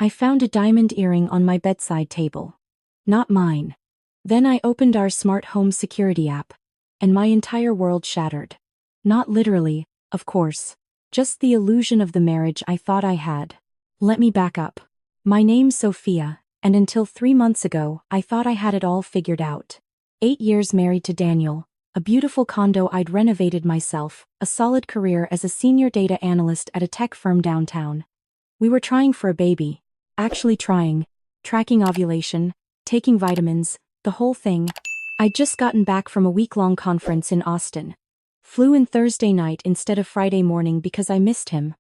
I found a diamond earring on my bedside table. Not mine. Then I opened our smart home security app, and my entire world shattered. Not literally, of course. Just the illusion of the marriage I thought I had. Let me back up. My name's Sophia, and until 3 months ago, I thought I had it all figured out. 8 years married to Daniel, a beautiful condo I'd renovated myself, a solid career as a senior data analyst at a tech firm downtown. We were trying for a baby. Actually trying. Tracking ovulation, taking vitamins, the whole thing. I'd just gotten back from a week-long conference in Austin. Flew in Thursday night instead of Friday morning because I missed him.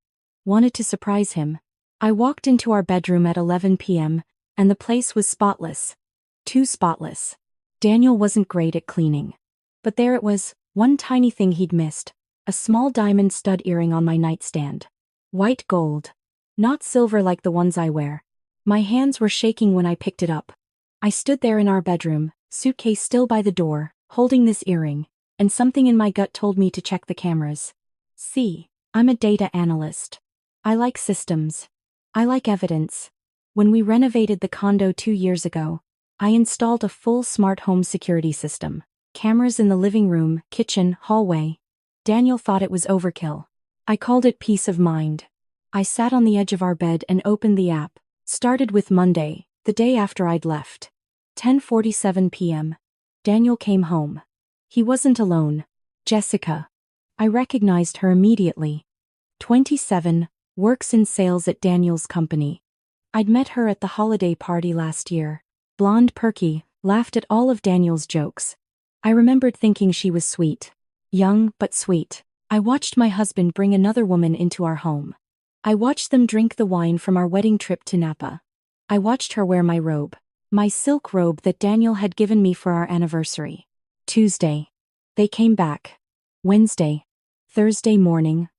Wanted to surprise him. I walked into our bedroom at 11 p.m., and the place was spotless. Too spotless. Daniel wasn't great at cleaning. But there it was, one tiny thing he'd missed. A small diamond stud earring on my nightstand. White gold. Not silver like the ones I wear. My hands were shaking when I picked it up. I stood there in our bedroom, suitcase still by the door, holding this earring, and something in my gut told me to check the cameras. See, I'm a data analyst. I like systems. I like evidence. When we renovated the condo 2 years ago, I installed a full smart home security system. Cameras in the living room, kitchen, hallway. Daniel thought it was overkill. I called it peace of mind. I sat on the edge of our bed and opened the app. Started with Monday, the day after I'd left. 10:47 p.m. Daniel came home. He wasn't alone. Jessica. I recognized her immediately. 27, works in sales at Daniel's company. I'd met her at the holiday party last year. Blonde, perky, laughed at all of Daniel's jokes. I remembered thinking she was sweet. Young, but sweet. I watched my husband bring another woman into our home. I watched them drink the wine from our wedding trip to Napa. I watched her wear my robe. My silk robe that Daniel had given me for our anniversary. Tuesday. They came back. Wednesday. Thursday morning.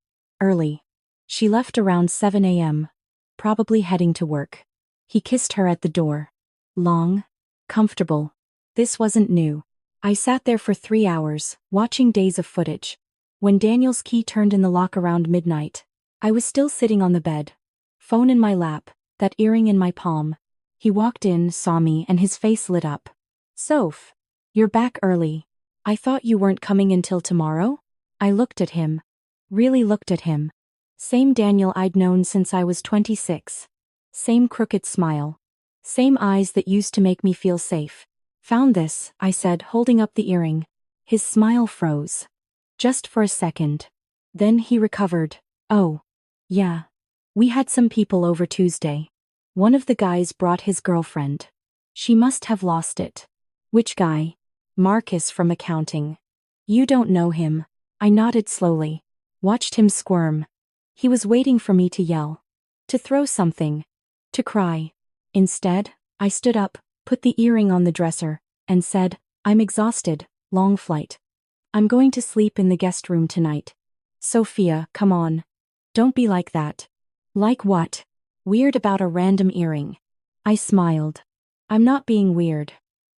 Early. She left around 7 a.m. Probably heading to work. He kissed her at the door. Long. Comfortable. This wasn't new. I sat there for 3 hours, watching days of footage. When Daniel's key turned in the lock around midnight, I was still sitting on the bed. Phone in my lap, that earring in my palm. He walked in, saw me, and his face lit up. Soph, you're back early. I thought you weren't coming until tomorrow? I looked at him. Really looked at him. Same Daniel I'd known since I was 26. Same crooked smile. Same eyes that used to make me feel safe. Found this, I said, holding up the earring. His smile froze. Just for a second. Then he recovered. Oh. Yeah. We had some people over Tuesday. One of the guys brought his girlfriend. She must have lost it. Which guy? Marcus from accounting. You don't know him. I nodded slowly. Watched him squirm. He was waiting for me to yell. To throw something. To cry. Instead, I stood up, put the earring on the dresser, and said, I'm exhausted, long flight. I'm going to sleep in the guest room tonight. Sophia, come on. Don't be like that. Like what? Weird about a random earring. I smiled. I'm not being weird.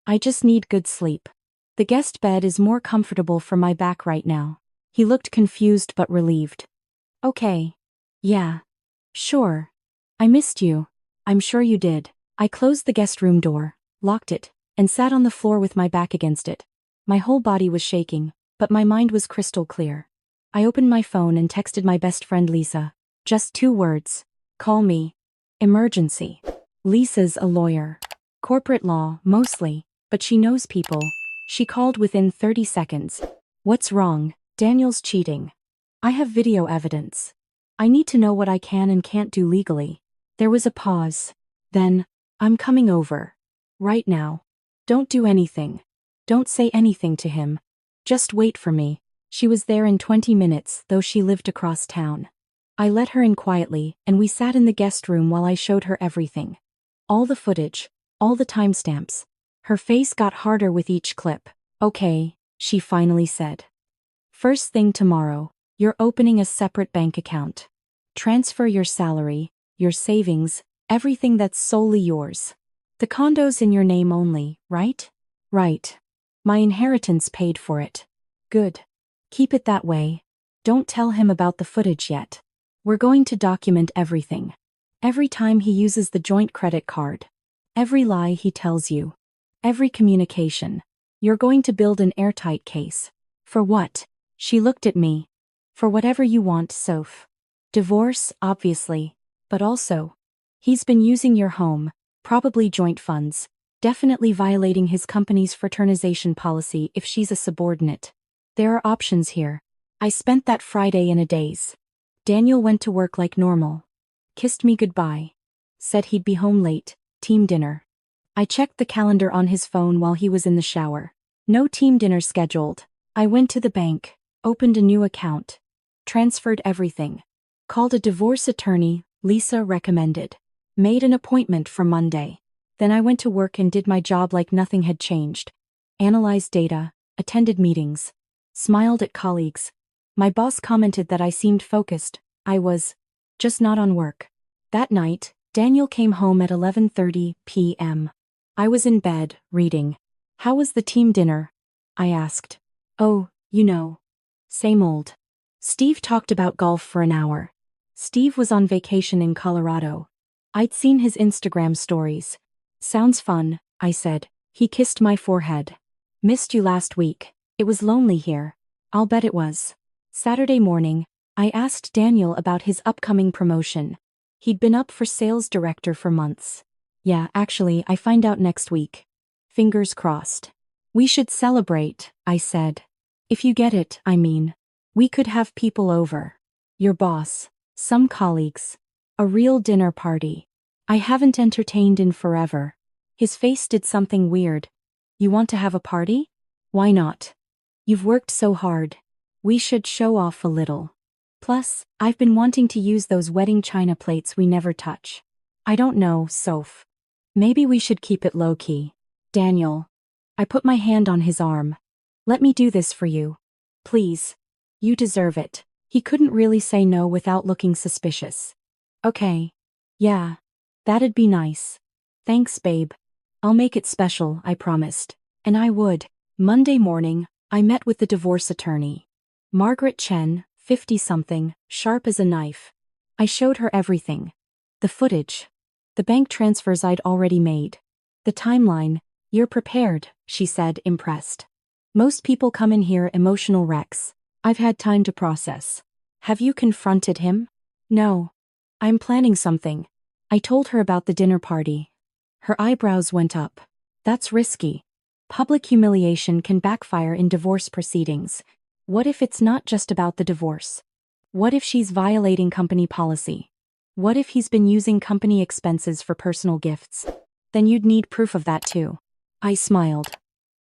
I just need good sleep. The guest bed is more comfortable for my back right now. He looked confused but relieved. Okay. Yeah. Sure. I missed you. I'm sure you did. I closed the guest room door, locked it, and sat on the floor with my back against it. My whole body was shaking, but my mind was crystal clear. I opened my phone and texted my best friend Lisa. Just 2 words. Call me. Emergency. Lisa's a lawyer. Corporate law, mostly, but she knows people. She called within 30 seconds. What's wrong? Daniel's cheating. I have video evidence. I need to know what I can and can't do legally. There was a pause. Then, I'm coming over. Right now. Don't do anything. Don't say anything to him. Just wait for me. She was there in 20 minutes, though she lived across town. I let her in quietly, and we sat in the guest room while I showed her everything. All the footage, all the timestamps. Her face got harder with each clip. Okay, she finally said. First thing tomorrow, you're opening a separate bank account. Transfer your salary, your savings, everything that's solely yours. The condo's in your name only, right? Right. My inheritance paid for it. Good. Keep it that way. Don't tell him about the footage yet. We're going to document everything. Every time he uses the joint credit card. Every lie he tells you. Every communication. You're going to build an airtight case. For what? She looked at me. For whatever you want, Soph. Divorce, obviously. But also. He's been using your home, probably joint funds, definitely violating his company's fraternization policy if she's a subordinate. There are options here. I spent that Friday in a daze. Daniel went to work like normal. Kissed me goodbye. Said he'd be home late, team dinner. I checked the calendar on his phone while he was in the shower. No team dinner scheduled. I went to the bank, opened a new account, transferred everything. Called a divorce attorney, Lisa recommended. Made an appointment for Monday. Then I went to work and did my job like nothing had changed. Analyzed data, attended meetings, smiled at colleagues. My boss commented that I seemed focused. I was. Just not on work. That night, Daniel came home at 11:30 p.m. I was in bed, reading. How was the team dinner? I asked. Oh, you know. Same old. Steve talked about golf for an hour. Steve was on vacation in Colorado. I'd seen his Instagram stories. Sounds fun, I said. He kissed my forehead. Missed you last week. It was lonely here. I'll bet it was. Saturday morning, I asked Daniel about his upcoming promotion. He'd been up for sales director for months. Yeah, actually, I find out next week. Fingers crossed. We should celebrate, I said. If you get it, I mean. We could have people over. Your boss, some colleagues. A real dinner party. I haven't entertained in forever. His face did something weird. You want to have a party? Why not? You've worked so hard. We should show off a little. Plus, I've been wanting to use those wedding china plates we never touch. I don't know, Soph. Maybe we should keep it low-key. Daniel. I put my hand on his arm. Let me do this for you. Please. You deserve it. He couldn't really say no without looking suspicious. Okay. Yeah. That'd be nice. Thanks, babe. I'll make it special, I promised. And I would. Monday morning, I met with the divorce attorney. Margaret Chen, 50-something, sharp as a knife. I showed her everything. The footage. The bank transfers I'd already made. The timeline. You're prepared, she said, impressed. Most people come in here emotional wrecks. I've had time to process. Have you confronted him? No. I'm planning something. I told her about the dinner party. Her eyebrows went up. That's risky. Public humiliation can backfire in divorce proceedings. What if it's not just about the divorce? What if she's violating company policy? What if he's been using company expenses for personal gifts? Then you'd need proof of that too. I smiled.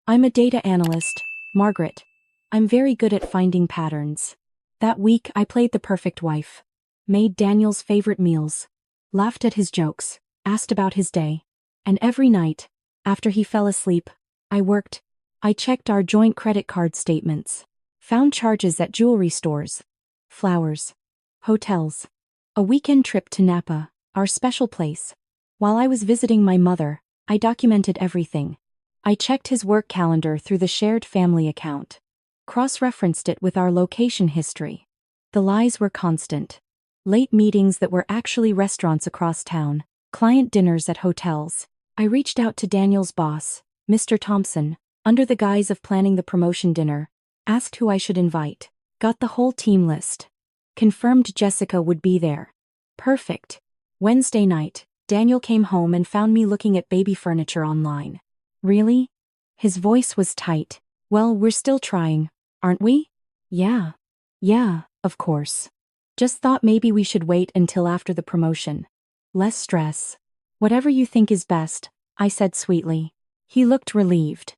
I'm a data analyst, Margaret. I'm very good at finding patterns. That week I played the perfect wife. Made Daniel's favorite meals. Laughed at his jokes. Asked about his day. And every night, after he fell asleep, I worked. I checked our joint credit card statements. Found charges at jewelry stores. Flowers. Hotels. A weekend trip to Napa, our special place. While I was visiting my mother, I documented everything. I checked his work calendar through the shared family account. Cross-referenced it with our location history. The lies were constant. Late meetings that were actually restaurants across town. Client dinners at hotels. I reached out to Daniel's boss, Mr. Thompson, under the guise of planning the promotion dinner. Asked who I should invite. Got the whole team list. Confirmed Jessica would be there. Perfect. Wednesday night, Daniel came home and found me looking at baby furniture online. Really? His voice was tight. Well, we're still trying, aren't we? Yeah. Yeah, of course. Just thought maybe we should wait until after the promotion. Less stress. Whatever you think is best, I said sweetly. He looked relieved.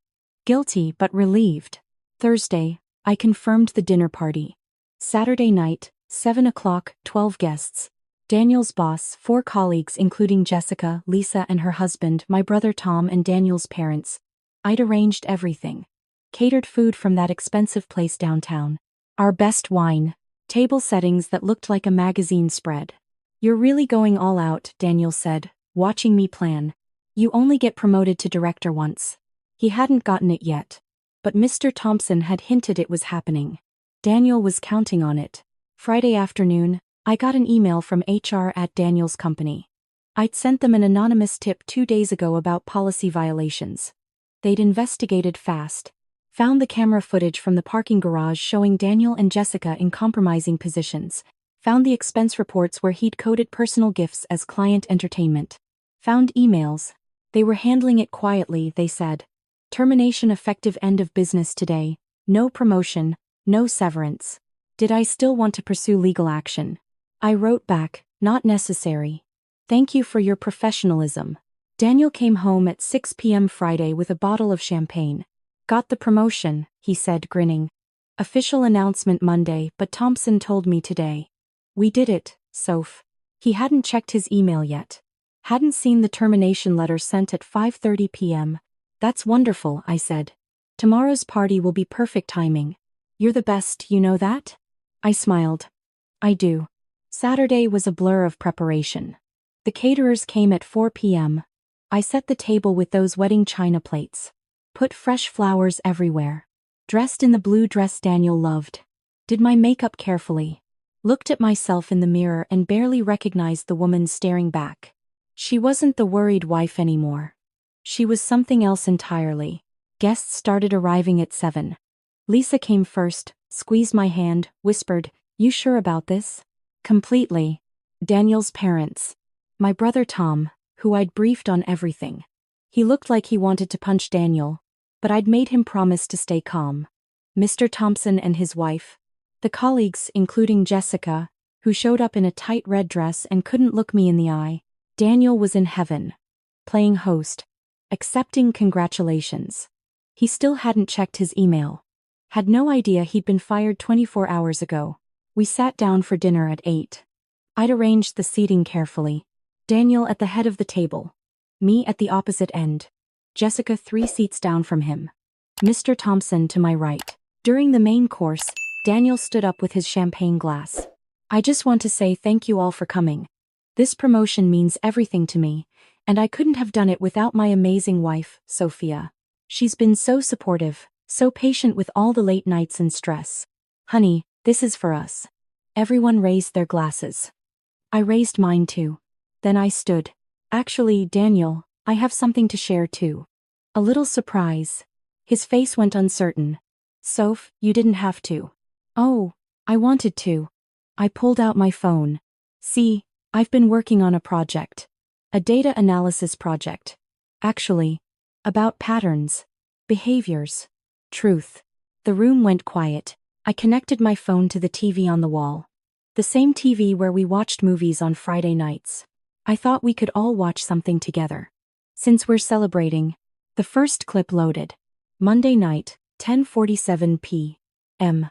Guilty but relieved. Thursday, I confirmed the dinner party. Saturday night, 7 o'clock, 12 guests. Daniel's boss, 4 colleagues including Jessica, Lisa and her husband, my brother Tom and Daniel's parents. I'd arranged everything. Catered food from that expensive place downtown. Our best wine. Table settings that looked like a magazine spread. You're really going all out, Daniel said, watching me plan. You only get promoted to director once. He hadn't gotten it yet. But Mr. Thompson had hinted it was happening. Daniel was counting on it. Friday afternoon, I got an email from HR at Daniel's company. I'd sent them an anonymous tip 2 days ago about policy violations. They'd investigated fast, found the camera footage from the parking garage showing Daniel and Jessica in compromising positions, found the expense reports where he'd coded personal gifts as client entertainment, found emails. They were handling it quietly, they said. Termination effective end of business today, no promotion, no severance. Did I still want to pursue legal action? I wrote back, not necessary. Thank you for your professionalism. Daniel came home at 6 p.m. Friday with a bottle of champagne. Got the promotion, he said, grinning. Official announcement Monday, but Thompson told me today. We did it, Soph. He hadn't checked his email yet. Hadn't seen the termination letter sent at 5:30 p.m. That's wonderful, I said. Tomorrow's party will be perfect timing. You're the best, you know that? I smiled. I do. Saturday was a blur of preparation. The caterers came at 4 p.m. I set the table with those wedding china plates. Put fresh flowers everywhere. Dressed in the blue dress Daniel loved. Did my makeup carefully. Looked at myself in the mirror and barely recognized the woman staring back. She wasn't the worried wife anymore. She was something else entirely. Guests started arriving at 7. Lisa came first, squeezed my hand, whispered, "You sure about this?" Completely. Daniel's parents. My brother Tom, who I'd briefed on everything. He looked like he wanted to punch Daniel, but I'd made him promise to stay calm. Mr. Thompson and his wife. The colleagues, including Jessica, who showed up in a tight red dress and couldn't look me in the eye. Daniel was in heaven. Playing host. Accepting congratulations. He still hadn't checked his email. Had no idea he'd been fired 24 hours ago. We sat down for dinner at 8. I'd arranged the seating carefully. Daniel at the head of the table. Me at the opposite end. Jessica 3 seats down from him. Mr. Thompson to my right. During the main course, Daniel stood up with his champagne glass. I just want to say thank you all for coming. This promotion means everything to me, and I couldn't have done it without my amazing wife, Sophia. She's been so supportive, so patient with all the late nights and stress. Honey, this is for us. Everyone raised their glasses. I raised mine too. Then I stood. Actually, Daniel, I have something to share too. A little surprise. His face went uncertain. Soph, you didn't have to. Oh, I wanted to. I pulled out my phone. See, I've been working on a project. A data analysis project. Actually, about patterns, behaviors, truth. The room went quiet. I connected my phone to the TV on the wall. The same TV where we watched movies on Friday nights. I thought we could all watch something together. Since we're celebrating, the first clip loaded. Monday night, 10:47 p.m.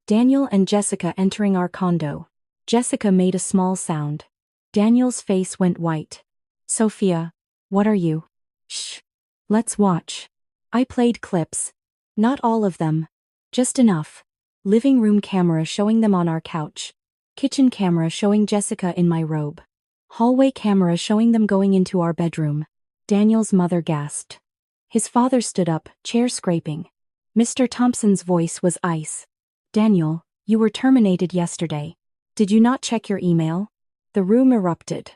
Daniel and Jessica entering our condo. Jessica made a small sound. Daniel's face went white. Sophia, what are you? Shh. Let's watch. I played clips. Not all of them. Just enough. Living room camera showing them on our couch. Kitchen camera showing Jessica in my robe. Hallway camera showing them going into our bedroom. Daniel's mother gasped. His father stood up, chair scraping. Mr. Thompson's voice was ice. Daniel, you were terminated yesterday. Did you not check your email? The room erupted.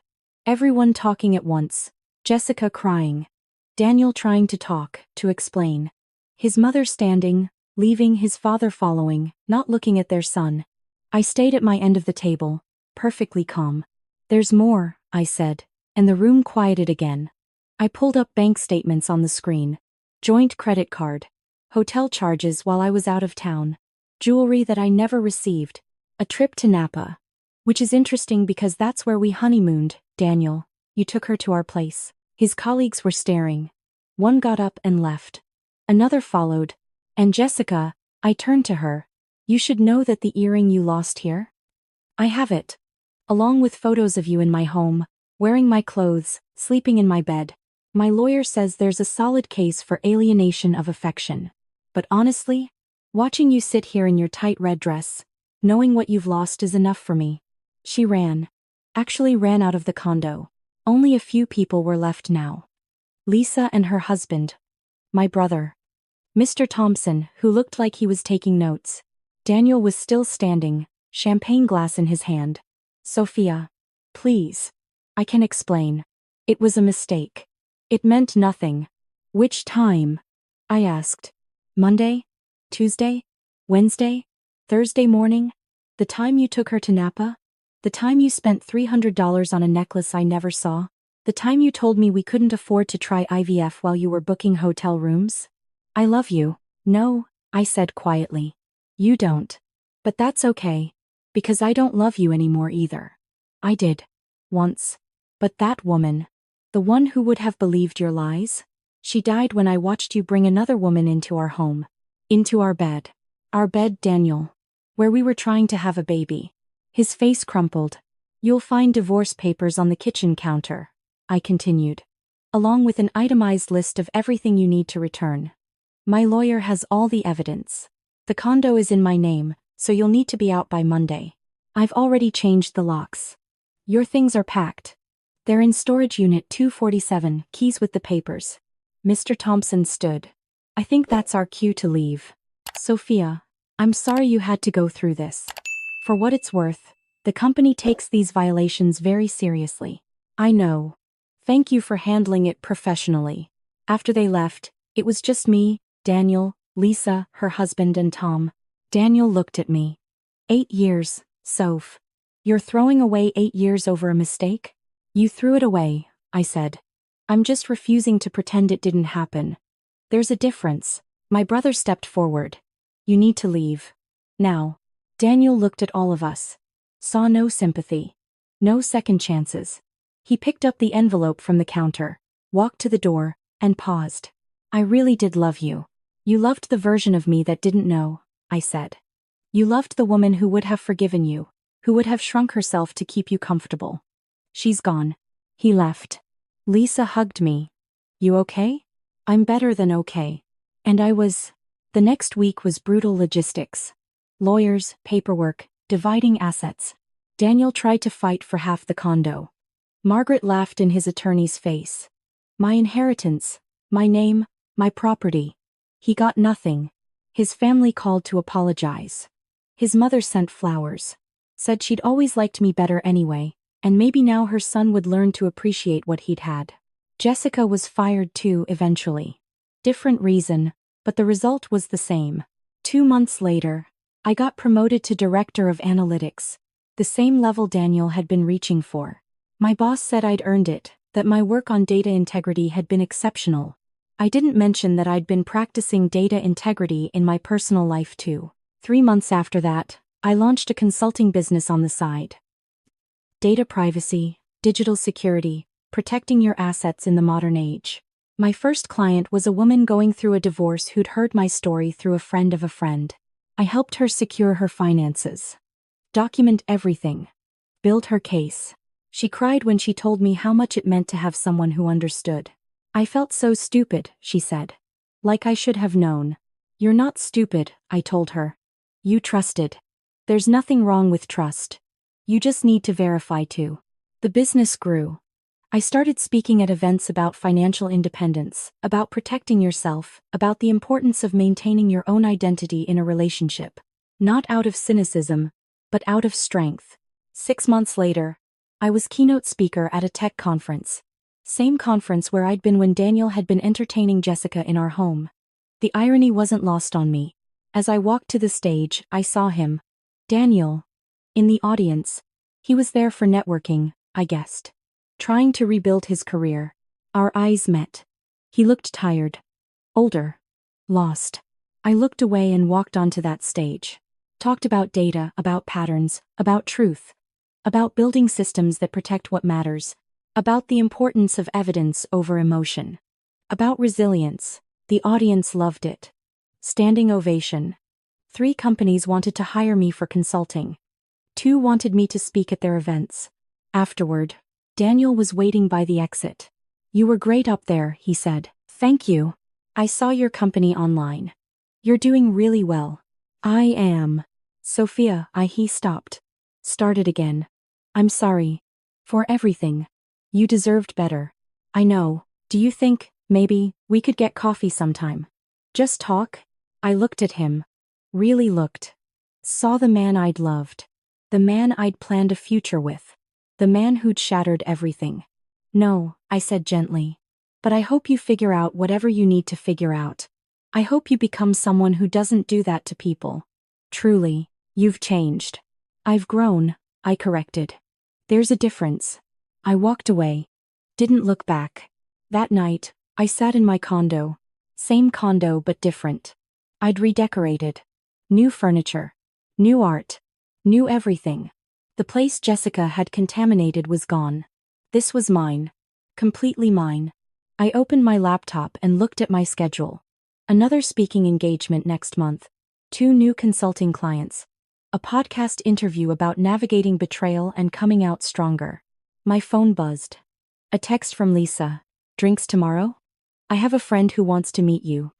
Everyone talking at once. Jessica crying. Daniel trying to talk, to explain. His mother standing, leaving, his father following, not looking at their son. I stayed at my end of the table, perfectly calm. There's more, I said, and the room quieted again. I pulled up bank statements on the screen. Joint credit card. Hotel charges while I was out of town. Jewelry that I never received. A trip to Napa. Which is interesting because that's where we honeymooned, Daniel. You took her to our place. His colleagues were staring. One got up and left. Another followed. And Jessica, I turned to her. You should know that the earring you lost here? I have it. Along with photos of you in my home, wearing my clothes, sleeping in my bed. My lawyer says there's a solid case for alienation of affection. But honestly, watching you sit here in your tight red dress, knowing what you've lost is enough for me. She ran. Actually ran out of the condo. Only a few people were left now. Lisa and her husband. My brother. Mr. Thompson, who looked like he was taking notes. Daniel was still standing, champagne glass in his hand. Sophia. Please. I can explain. It was a mistake. It meant nothing. Which time? I asked. Monday? Tuesday? Wednesday? Thursday morning? The time you took her to Napa? The time you spent $300 on a necklace I never saw? The time you told me we couldn't afford to try IVF while you were booking hotel rooms? I love you. No, I said quietly. You don't. But that's okay. Because I don't love you anymore either. I did. Once. But that woman. The one who would have believed your lies? She died when I watched you bring another woman into our home. Into our bed. Our bed, Daniel. Where we were trying to have a baby. His face crumpled. You'll find divorce papers on the kitchen counter, I continued. Along with an itemized list of everything you need to return. My lawyer has all the evidence. The condo is in my name, so you'll need to be out by Monday. I've already changed the locks. Your things are packed. They're in storage unit 247, keys with the papers. Mr. Thompson stood. I think that's our cue to leave. Sophia, I'm sorry you had to go through this. For what it's worth, the company takes these violations very seriously. I know. Thank you for handling it professionally. After they left, it was just me, Daniel, Lisa, her husband, and Tom. Daniel looked at me. 8 years, Soph. You're throwing away 8 years over a mistake? You threw it away, I said. I'm just refusing to pretend it didn't happen. There's a difference. My brother stepped forward. You need to leave. Now. Daniel looked at all of us. Saw no sympathy. No second chances. He picked up the envelope from the counter, walked to the door, and paused. I really did love you. You loved the version of me that didn't know, I said. You loved the woman who would have forgiven you, who would have shrunk herself to keep you comfortable. She's gone. He left. Lisa hugged me. You okay? I'm better than okay. And I was. The next week was brutal logistics. Lawyers, paperwork, dividing assets. Daniel tried to fight for half the condo. Margaret laughed in his attorney's face. My inheritance, my name, my property. He got nothing. His family called to apologize. His mother sent flowers. Said she'd always liked me better anyway, and maybe now her son would learn to appreciate what he'd had. Jessica was fired too eventually. Different reason, but the result was the same. 2 months later, I got promoted to Director of Analytics, the same level Daniel had been reaching for. My boss said I'd earned it, that my work on data integrity had been exceptional. I didn't mention that I'd been practicing data integrity in my personal life too. 3 months after that, I launched a consulting business on the side. Data privacy, digital security, protecting your assets in the modern age. My first client was a woman going through a divorce who'd heard my story through a friend of a friend. I helped her secure her finances. Document everything. Build her case. She cried when she told me how much it meant to have someone who understood. I felt so stupid, she said. Like I should have known. You're not stupid, I told her. You trusted. There's nothing wrong with trust. You just need to verify too. The business grew. I started speaking at events about financial independence, about protecting yourself, about the importance of maintaining your own identity in a relationship. Not out of cynicism, but out of strength. 6 months later, I was keynote speaker at a tech conference. Same conference where I'd been when Daniel had been entertaining Jessica in our home. The irony wasn't lost on me. As I walked to the stage, I saw him. Daniel. In the audience. He was there for networking, I guessed. Trying to rebuild his career. Our eyes met. He looked tired. Older. Lost. I looked away and walked onto that stage. Talked about data, about patterns, about truth. About building systems that protect what matters. About the importance of evidence over emotion. About resilience. The audience loved it. Standing ovation. 3 companies wanted to hire me for consulting. 2 wanted me to speak at their events. Afterward, Daniel was waiting by the exit. You were great up there, he said. Thank you. I saw your company online. You're doing really well. I am. Sophia, he stopped. Started again. I'm sorry. For everything. You deserved better. I know. Do you think, maybe, we could get coffee sometime? Just talk? I looked at him. Really looked. Saw the man I'd loved. The man I'd planned a future with. The man who'd shattered everything. No, I said gently. But I hope you figure out whatever you need to figure out. I hope you become someone who doesn't do that to people. Truly, you've changed. I've grown, I corrected. There's a difference. I walked away. Didn't look back. That night, I sat in my condo. Same condo but different. I'd redecorated. New furniture. New art. New everything. The place Jessica had contaminated was gone. This was mine. Completely mine. I opened my laptop and looked at my schedule. Another speaking engagement next month. 2 new consulting clients. A podcast interview about navigating betrayal and coming out stronger. My phone buzzed. A text from Lisa. Drinks tomorrow? I have a friend who wants to meet you.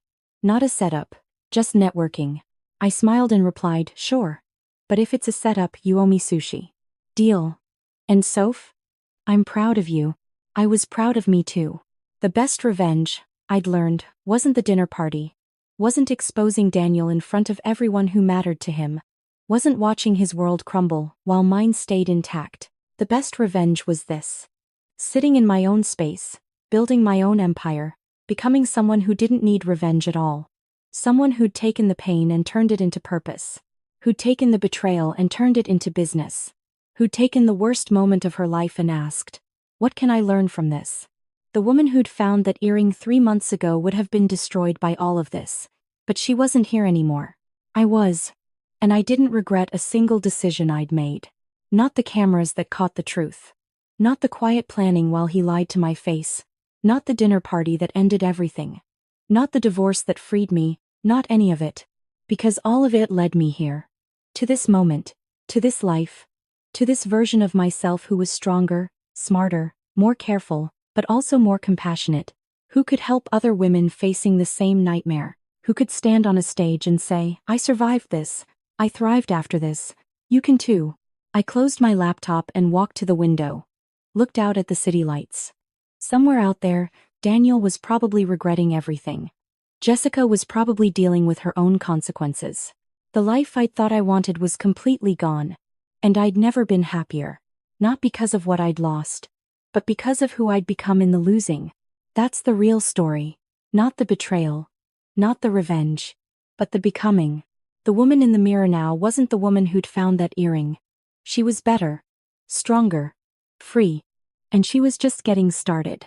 Not a setup, just networking. I smiled and replied, sure. But if it's a setup, you owe me sushi. Deal. And Soph? I'm proud of you. I was proud of me too. The best revenge, I'd learned, wasn't the dinner party. Wasn't exposing Daniel in front of everyone who mattered to him. Wasn't watching his world crumble while mine stayed intact. The best revenge was this. Sitting in my own space, building my own empire, becoming someone who didn't need revenge at all. Someone who'd taken the pain and turned it into purpose. Who'd taken the betrayal and turned it into business. Who'd taken the worst moment of her life and asked, what can I learn from this? The woman who'd found that earring 3 months ago would have been destroyed by all of this. But she wasn't here anymore. I was. And I didn't regret a single decision I'd made. Not the cameras that caught the truth. Not the quiet planning while he lied to my face. Not the dinner party that ended everything. Not the divorce that freed me, not any of it. Because all of it led me here. To this moment. To this life. To this version of myself who was stronger, smarter, more careful, but also more compassionate. Who could help other women facing the same nightmare. Who could stand on a stage and say, I survived this. I thrived after this. You can too. I closed my laptop and walked to the window. Looked out at the city lights. Somewhere out there, Daniel was probably regretting everything. Jessica was probably dealing with her own consequences. The life I'd thought I wanted was completely gone. And I'd never been happier. Not because of what I'd lost, but because of who I'd become in the losing. That's the real story. Not the betrayal. Not the revenge. But the becoming. The woman in the mirror now wasn't the woman who'd found that earring. She was better. Stronger. Free. And she was just getting started.